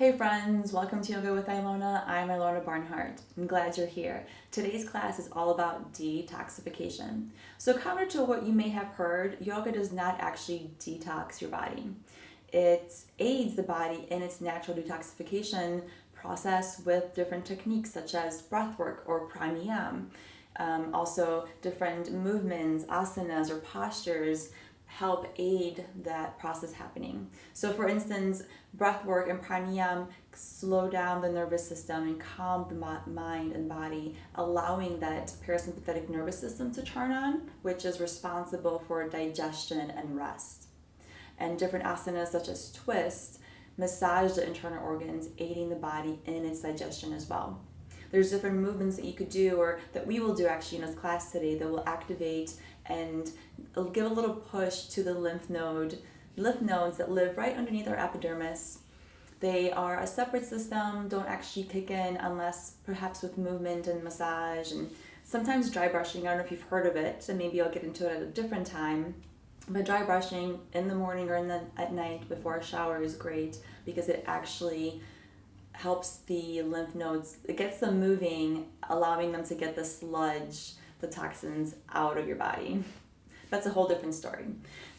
Hey friends, welcome to Yoga with Ilona. I'm Ilona Barnhart. I'm glad you're here. Today's class is all about detoxification. So counter to what you may have heard, yoga does not actually detox your body. It aids the body in its natural detoxification process with different techniques such as breath work or pranayama. Also different movements, asanas or postures help aid that process happening. So for instance, breath work and pranayama slow down the nervous system and calm the mind and body, allowing that parasympathetic nervous system to turn on, which is responsible for digestion and rest. And different asanas such as twist massage the internal organs, aiding the body in its digestion as well. There's different movements that you could do, or that we will do actually in this class today, that will activate and give a little push to the lymph nodes that live right underneath our epidermis. They are a separate system, don't actually kick in unless perhaps with movement and massage and sometimes dry brushing. I don't know if you've heard of it, and maybe I'll get into it at a different time. But dry brushing in the morning or at night before a shower is great because it actually helps the lymph nodes, it gets them moving, allowing them to get the sludge, the toxins out of your body. That's a whole different story.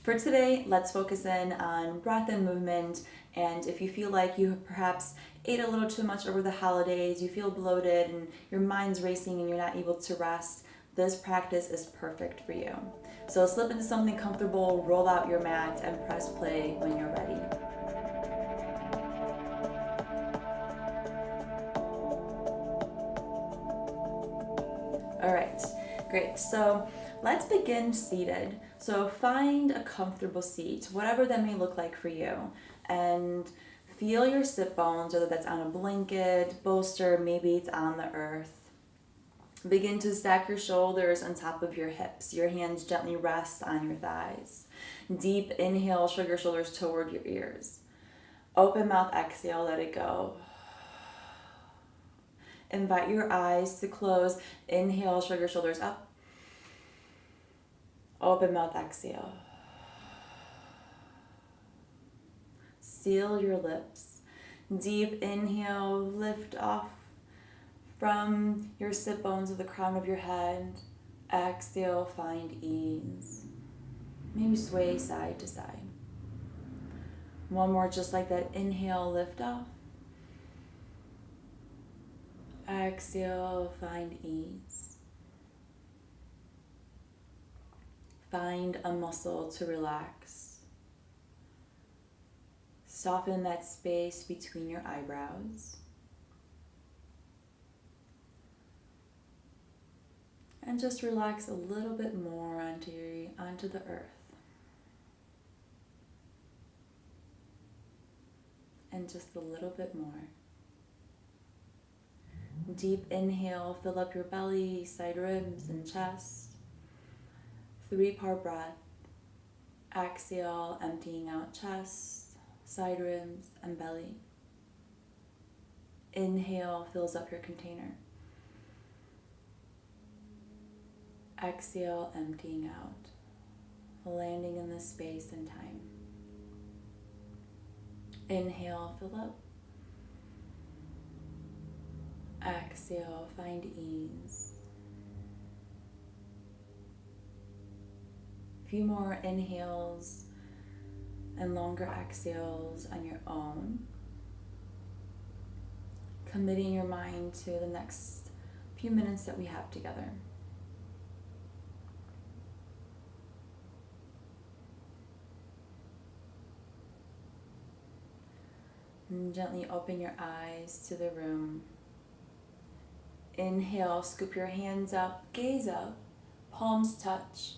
For today, let's focus in on breath and movement. And if you feel like you perhaps ate a little too much over the holidays, you feel bloated and your mind's racing and you're not able to rest, this practice is perfect for you. So slip into something comfortable, roll out your mat, and press play when you're ready. All right, great. So let's begin seated. So find a comfortable seat, whatever that may look like for you, and feel your sit bones, whether that's on a blanket, bolster, maybe it's on the earth. Begin to stack your shoulders on top of your hips. Your hands gently rest on your thighs. Deep inhale, shrug your shoulders toward your ears. Open mouth, exhale, let it go. Invite your eyes to close. Inhale, shrug your shoulders up. Open mouth, exhale. Seal your lips. Deep inhale, lift off from your sit bones to the crown of your head. Exhale, find ease. Maybe sway side to side. One more just like that. Inhale, lift off. Exhale, find ease. Find a muscle to relax. Soften that space between your eyebrows. And just relax a little bit more onto the earth. And just a little bit more. Deep inhale, fill up your belly, side ribs, and chest. 3-part breath. Exhale, emptying out chest, side ribs, and belly. Inhale, fills up your container. Exhale, emptying out, landing in this space and time. Inhale, fill up. Exhale, find ease. A few more inhales and longer exhales on your own. Committing your mind to the next few minutes that we have together. And gently open your eyes to the room. Inhale, scoop your hands up, gaze up, palms touch.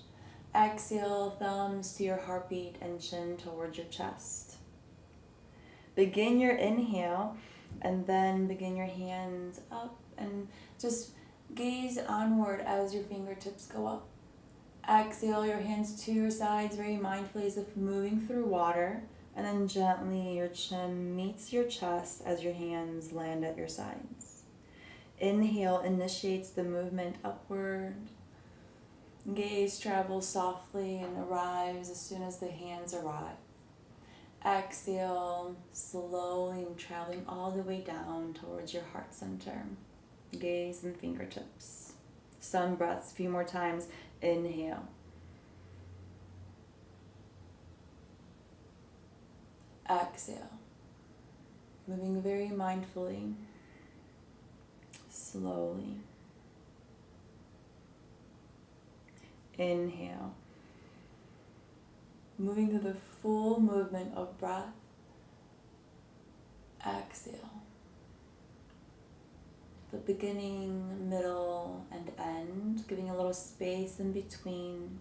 Exhale, thumbs to your heartbeat and chin towards your chest. Begin your inhale and then begin your hands up and just gaze onward as your fingertips go up. Exhale, your hands to your sides very mindfully as if moving through water. And then gently your chin meets your chest as your hands land at your sides. Inhale initiates the movement upward. Gaze travels softly and arrives as soon as the hands arrive. Exhale, slowly traveling all the way down towards your heart center. Gaze and fingertips. Sun breaths, a few more times. Inhale. Exhale. Moving very mindfully, slowly. Inhale. Moving through the full movement of breath. Exhale. The beginning, middle, and end, giving a little space in between.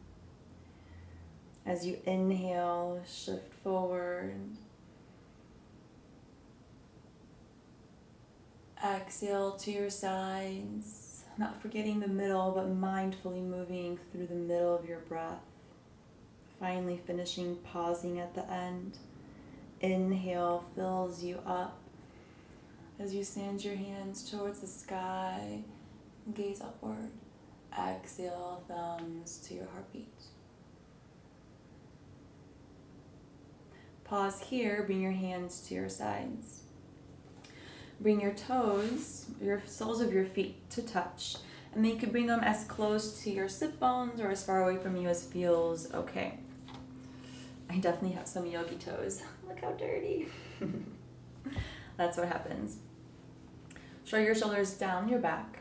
As you inhale, shift forward. Exhale to your sides, not forgetting the middle, but mindfully moving through the middle of your breath. Finally finishing, pausing at the end. Inhale fills you up. As you send your hands towards the sky, gaze upward. Exhale, thumbs to your heartbeat. Pause here, bring your hands to your sides. Bring your toes, your soles of your feet to touch. And then you can bring them as close to your sit bones or as far away from you as feels okay. I definitely have some yogi toes. Look how dirty. That's what happens. Shrug your shoulders down your back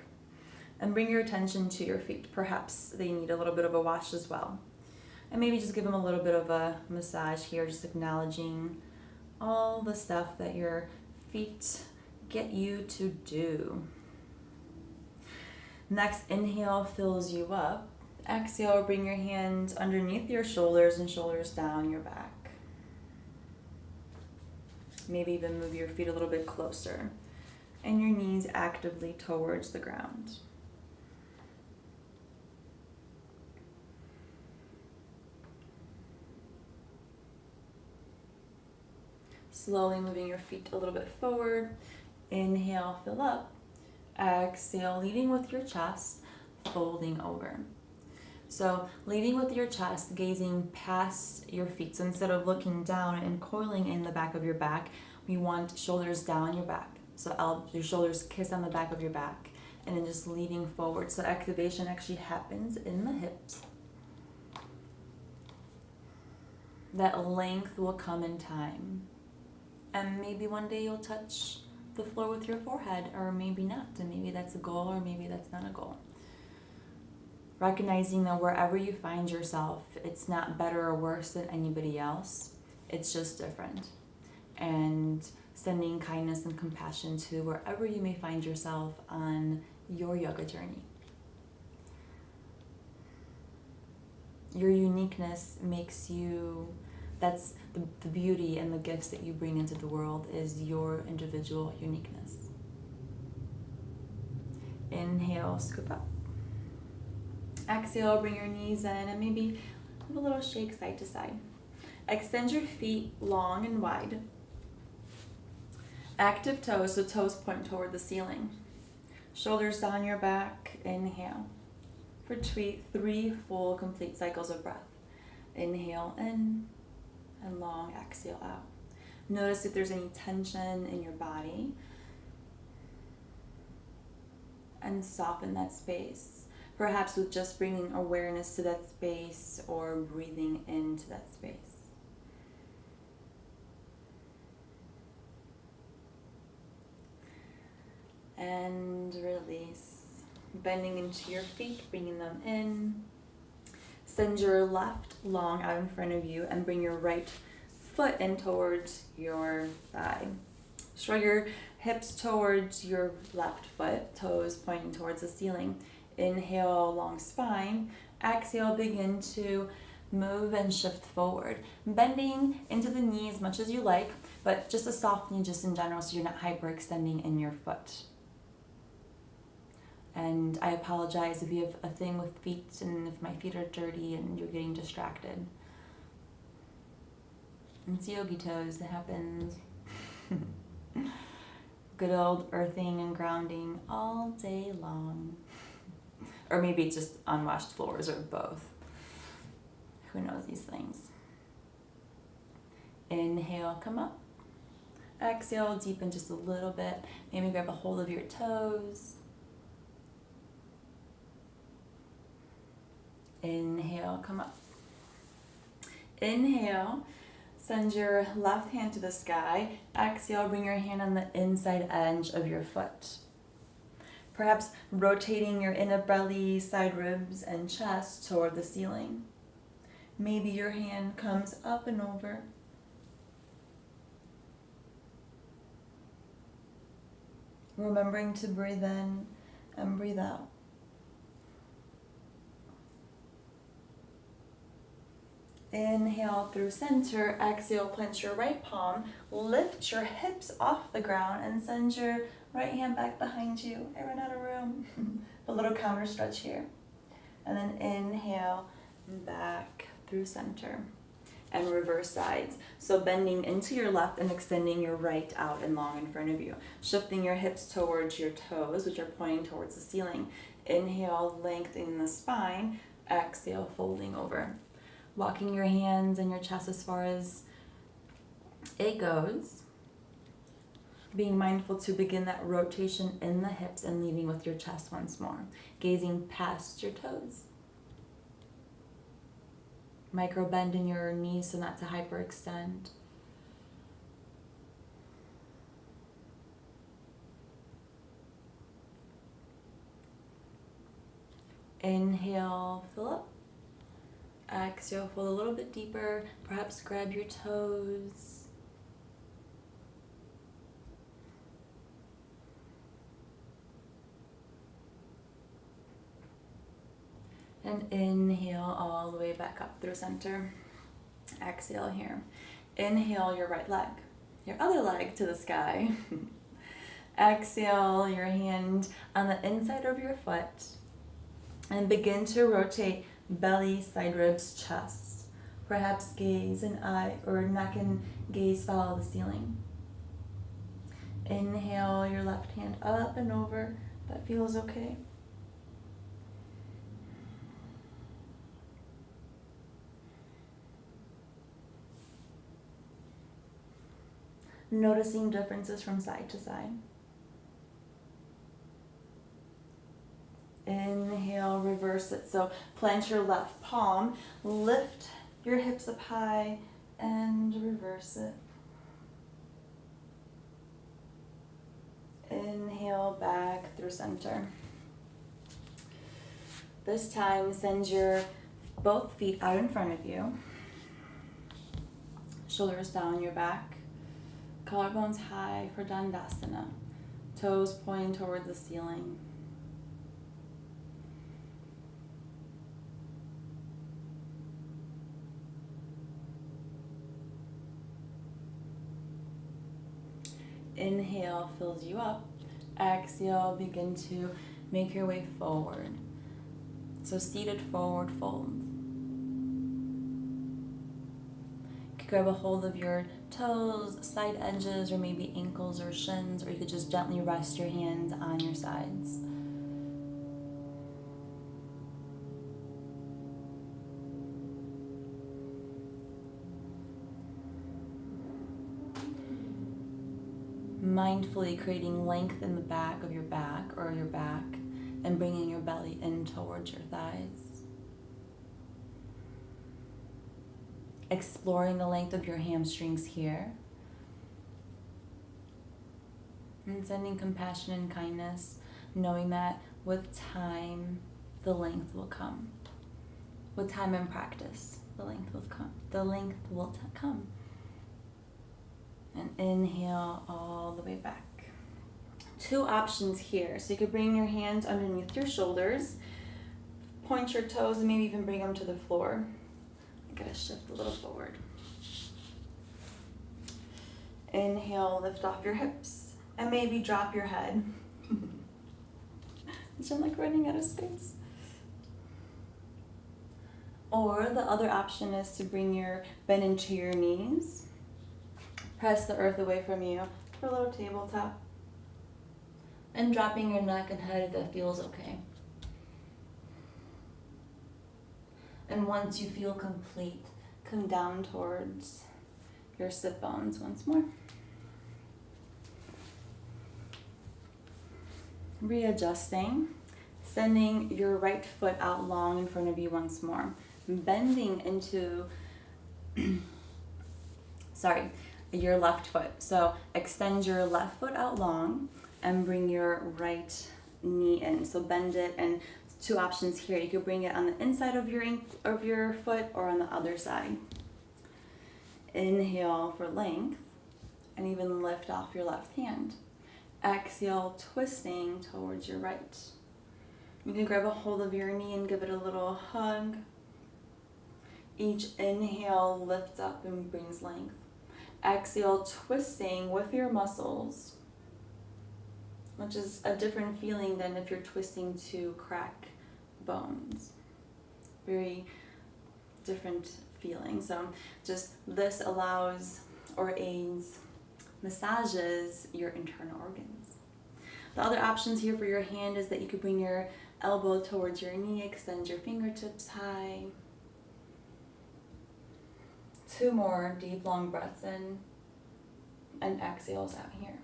and bring your attention to your feet. Perhaps they need a little bit of a wash as well. And maybe just give them a little bit of a massage here, just acknowledging all the stuff that your feet get you to do. Next, inhale fills you up. Exhale, bring your hands underneath your shoulders and shoulders down your back. Maybe even move your feet a little bit closer and your knees actively towards the ground. Slowly moving your feet a little bit forward. Inhale, fill up. Exhale, leading with your chest, folding over. So leading with your chest, gazing past your feet. So instead of looking down and coiling in the back of your back, we want shoulders down your back. So your shoulders kiss on the back of your back and then just leading forward. So activation actually happens in the hips. That length will come in time. And maybe one day you'll touch the floor with your forehead, or maybe not. And maybe that's a goal, or maybe that's not a goal. Recognizing that wherever you find yourself, it's not better or worse than anybody else. It's just different. And sending kindness and compassion to wherever you may find yourself on your yoga journey. Your uniqueness makes you, that's the beauty and the gifts that you bring into the world is your individual uniqueness. Inhale, scoop up. Exhale, bring your knees in and maybe have a little shake side to side. Extend your feet long and wide. Active toes, so toes point toward the ceiling. Shoulders down your back, inhale. For 3 full complete cycles of breath. Inhale in and long exhale out. Notice if there's any tension in your body and soften that space. Perhaps with just bringing awareness to that space or breathing into that space. And release. Bending into your feet, bringing them in. Send your left long out in front of you and bring your right foot in towards your thigh. Shrug your hips towards your left foot, toes pointing towards the ceiling. Inhale, long spine. Exhale, begin to move and shift forward. Bending into the knee as much as you like, but just a soft knee just in general so you're not hyperextending in your foot. And I apologize if you have a thing with feet and if my feet are dirty and you're getting distracted. It's yogi toes, it happens. Good old earthing and grounding all day long. Or maybe it's just unwashed floors or both. Who knows these things? Inhale, come up. Exhale, deepen just a little bit. Maybe grab a hold of your toes. Inhale, come up. Inhale, send your left hand to the sky. Exhale, bring your hand on the inside edge of your foot. Perhaps rotating your inner belly, side ribs, and chest toward the ceiling. Maybe your hand comes up and over. Remembering to breathe in and breathe out. Inhale through center, exhale, plant your right palm, lift your hips off the ground and send your right hand back behind you. I ran out of room. A little counter stretch here. And then inhale, back through center. And reverse sides. So bending into your left and extending your right out and long in front of you. Shifting your hips towards your toes, which are pointing towards the ceiling. Inhale, lengthening the spine. Exhale, folding over. Walking your hands and your chest as far as it goes. Being mindful to begin that rotation in the hips and leading with your chest once more. Gazing past your toes. Micro bend in your knees so not to hyperextend. Inhale, fill up. Exhale, fold a little bit deeper. Perhaps grab your toes. And inhale all the way back up through center. Exhale here. Inhale your right leg, your other leg to the sky. Exhale your hand on the inside of your foot and begin to rotate belly, side ribs, chest. Perhaps gaze and eye or neck and gaze follow the ceiling. Inhale your left hand up and over. That feels okay. Noticing differences from side to side. Inhale, reverse it. So plant your left palm, lift your hips up high, and reverse it. Inhale, back through center. This time, send your both feet out in front of you. Shoulders down your back. Collarbones high for Dandasana. Toes pointing toward the ceiling. Inhale fills you up. Exhale, begin to make your way forward. So seated forward fold. Grab a hold of your toes, side edges, or maybe ankles or shins, or you could just gently rest your hands on your sides. Mindfully creating length in the back of your back or your back and bringing your belly in towards your thighs. Exploring the length of your hamstrings here. And sending compassion and kindness, knowing that with time, the length will come. With time and practice, the length will come. The length will come. And inhale all the way back. Two options here. So you could bring your hands underneath your shoulders, point your toes, and maybe even bring them to the floor. I gotta shift a little forward. Inhale, lift off your hips, and maybe drop your head. I'm like running out of space. Or the other option is to bring your bend into your knees. Press the earth away from you for a little tabletop. And dropping your neck and head if that feels okay. And once you feel complete, come down towards your sit bones once more. Readjusting, sending your right foot out long in front of you once more. Bending into, your left foot. So extend your left foot out long and bring your right knee in. So bend it, and two options here. You could bring it on the inside of your foot or on the other side. Inhale for length and even lift off your left hand. Exhale, twisting towards your right. You can grab a hold of your knee and give it a little hug. Each inhale lifts up and brings length. Exhale, twisting with your muscles, which is a different feeling than if you're twisting to crack bones. Very different feeling. So just this allows or aids, massages your internal organs. The other options here for your hand is that you could bring your elbow towards your knee, extend your fingertips high. Two more deep, long breaths in and exhales out here.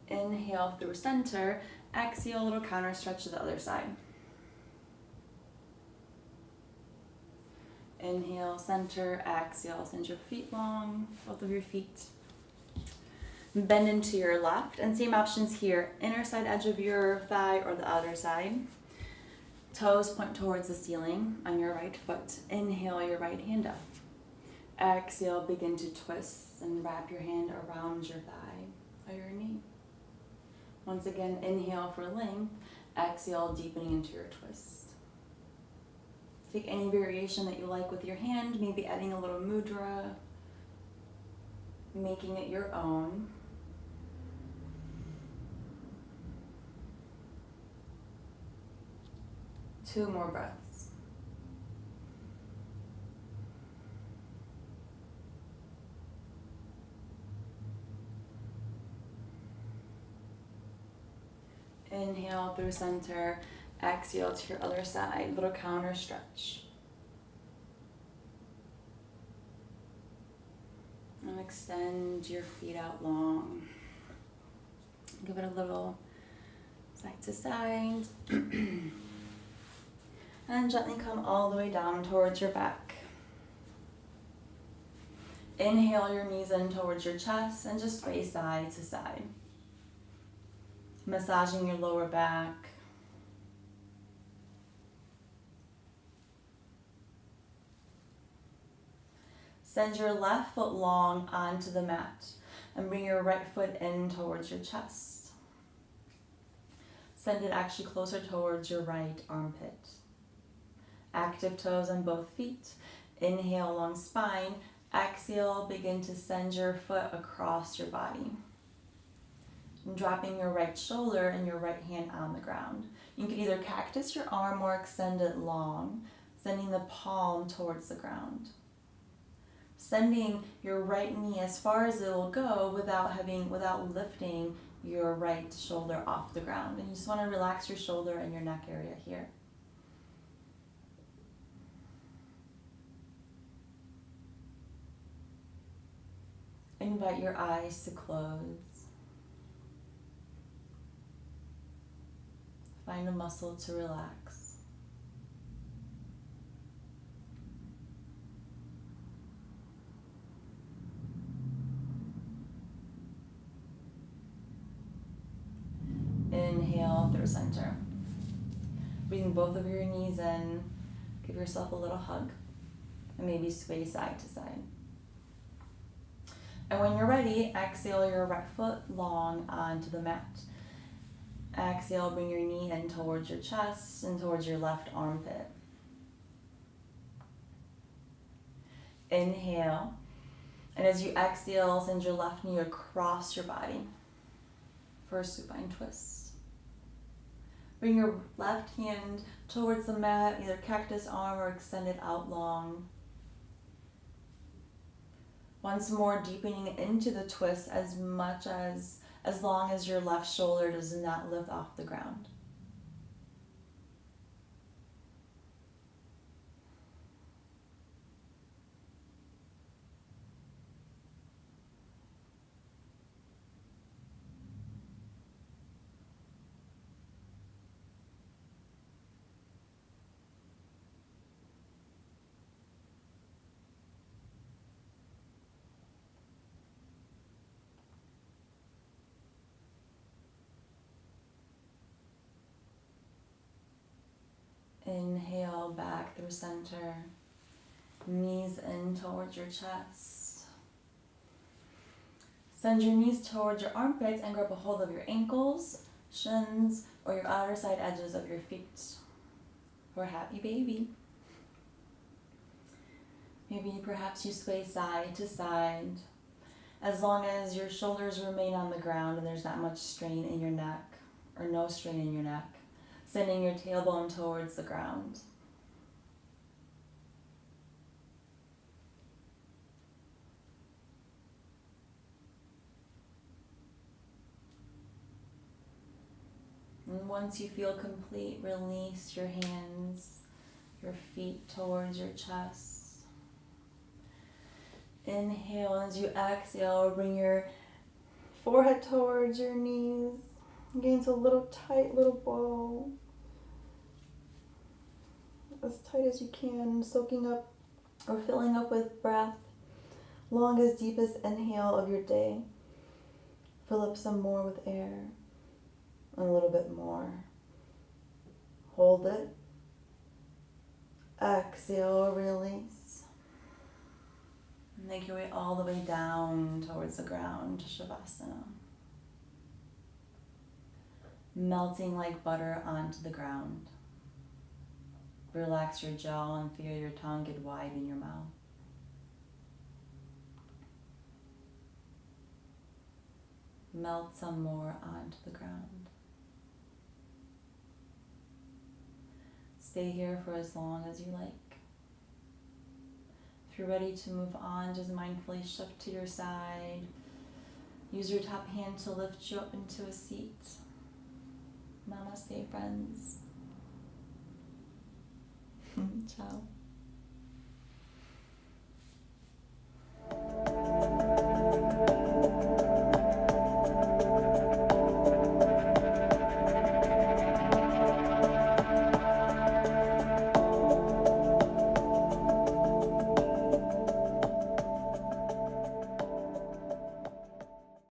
Inhale through center, exhale, a little counter stretch to the other side. Inhale, center, exhale, send your feet long, both of your feet. Bend into your left, and same options here, inner side edge of your thigh or the outer side. Toes point towards the ceiling on your right foot. Inhale your right hand up. Exhale, begin to twist and wrap your hand around your thigh or your knee. Once again, inhale for length, exhale, deepening into your twist. Take any variation that you like with your hand, maybe adding a little mudra, making it your own. Two more breaths. Inhale through center, exhale to your other side, little counter stretch. And extend your feet out long. Give it a little side to side. And gently come all the way down towards your back. Inhale your knees in towards your chest and just sway side to side. Massaging your lower back. Send your left foot long onto the mat and bring your right foot in towards your chest. Send it actually closer towards your right armpit. Active toes on both feet. Inhale, long spine. Exhale, begin to send your foot across your body. And dropping your right shoulder and your right hand on the ground. You can either cactus your arm or extend it long, sending the palm towards the ground. Sending your right knee as far as it will go without lifting your right shoulder off the ground. And you just want to relax your shoulder and your neck area here. Invite your eyes to close. Find a muscle to relax. Inhale through center. Bring both of your knees in. Give yourself a little hug. And maybe sway side to side. And when you're ready, exhale your right foot long onto the mat. Exhale, bring your knee in towards your chest and towards your left armpit. Inhale. And as you exhale, send your left knee across your body for a supine twist. Bring your left hand towards the mat, either cactus arm or extend it out long. Once more, deepening into the twist as much as as long as your left shoulder does not lift off the ground. Inhale back through center, knees in towards your chest. Send your knees towards your armpits and grab a hold of your ankles, shins, or your outer side edges of your feet for a happy baby. Maybe perhaps you sway side to side, as long as your shoulders remain on the ground and there's not much strain in your neck, or no strain in your neck. Sending your tailbone towards the ground. And once you feel complete, release your hands, your feet towards your chest. Inhale, as you exhale, bring your forehead towards your knees. Get into a little tight little ball. As tight as you can, soaking up or filling up with breath. Longest, deepest inhale of your day. Fill up some more with air. And a little bit more. Hold it. Exhale, release. Make your way all the way down towards the ground to Shavasana. Melting like butter onto the ground. Relax your jaw and feel your tongue get wide in your mouth. Melt some more onto the ground. Stay here for as long as you like. If you're ready to move on, just mindfully shift to your side. Use your top hand to lift you up into a seat. Namaste, friends. Ciao.